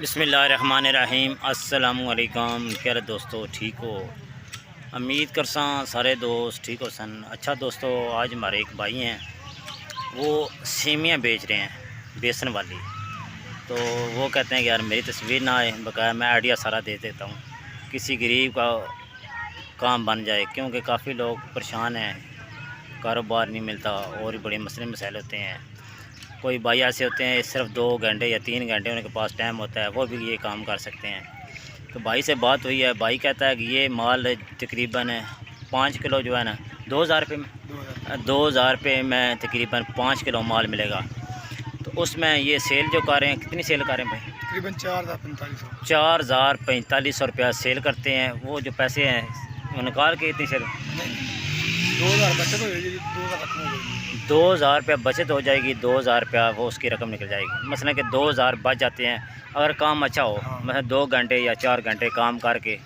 बिस्मिल्लाहिर्रहमानिर्रहीम। अस्सलामुअलैकुम। क्या दोस्तों ठीक हो? उम्मीद करसा सारे दोस्त ठीक हो सन। अच्छा दोस्तों, आज हमारे एक भाई हैं, वो सेमियाँ बेच रहे हैं बेसन वाली। तो वो कहते हैं कि यार मेरी तस्वीर ना आए, बकाया मैं आइडिया सारा दे देता हूँ, किसी गरीब का काम बन जाए, क्योंकि काफ़ी लोग परेशान हैं, कारोबार नहीं मिलता और भी बड़े मसले मसाइल होते हैं। कोई भाई ऐसे होते हैं सिर्फ 2 घंटे या 3 घंटे उनके पास टाइम होता है, वो भी ये काम कर सकते हैं। तो भाई से बात हुई है, भाई कहता है कि ये माल तकरीबन 5 किलो जो है ना 2000 रुपये में 2000 रुपये में तकरीबन 5 किलो माल मिलेगा। तो उसमें ये सेल जो कर रहे हैं, कितनी सेल कर रहे हैं भाई? तकरीबन 4,4500 रुपया सेल करते हैं। वो जो पैसे हैं वो निकाल के इतनी सेल 2000 बचत हो जाएगी, 2000 रकम हो जाएगी। 2000 रुपया बचत हो जाएगी, 2000 रुपया वो उसकी रकम निकल जाएगी। मसलन कि 2000 बच जाते हैं अगर काम अच्छा हो। मतलब 2 घंटे या 4 घंटे काम करके,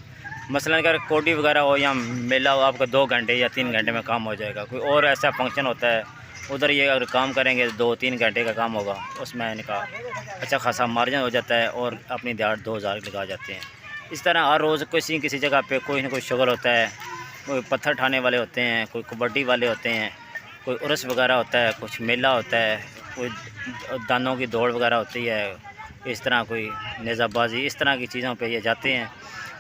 मसलन अगर कोडी वगैरह हो या मेला हो, आपका 2 घंटे या 3 घंटे में काम हो जाएगा। कोई और ऐसा फंक्शन होता है उधर, ये अगर काम करेंगे 2-3 घंटे का काम होगा, उसमें इनका अच्छा खासा मार्जिन हो जाता है और अपनी दिहाड़ 2000 लगा जाते हैं। इस तरह हर रोज़ किसी जगह पे कोई ना कोई शुगल होता है। कोई पत्थर ठाने वाले होते हैं, कोई कबड्डी वाले होते हैं, कोई उर्स वगैरह होता है, कुछ मेला होता है, कोई दानों की दौड़ वगैरह होती है, इस तरह कोई नेज़ाबाजी, इस तरह की चीज़ों पे ये जाते हैं।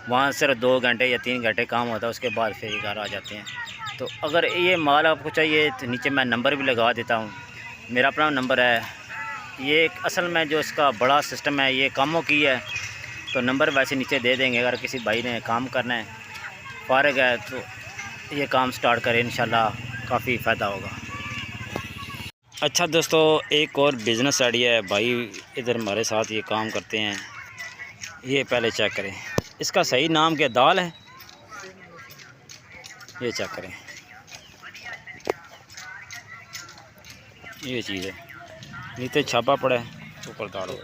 वहाँ सिर्फ 2 घंटे या 3 घंटे काम होता है, उसके बाद फिर ये घर आ जाते हैं। तो अगर ये माल आपको चाहिए तो नीचे मैं नंबर भी लगा देता हूँ, मेरा अपना नंबर है। ये असल में जो इसका बड़ा सिस्टम है ये कामों की है, तो नंबर वैसे नीचे दे देंगे। अगर किसी भाई ने काम करना है, फारग है, तो ये काम स्टार्ट करें, इंशाल्लाह काफ़ी फ़ायदा होगा। अच्छा दोस्तों, एक और बिज़नेस आइडिया है। भाई इधर हमारे साथ ये काम करते हैं, ये पहले चेक करें, इसका सही नाम क्या दाल है, ये चेक करें, ये चीज़ है, नीचे छापा पड़ा है, ऊपर दाल हो।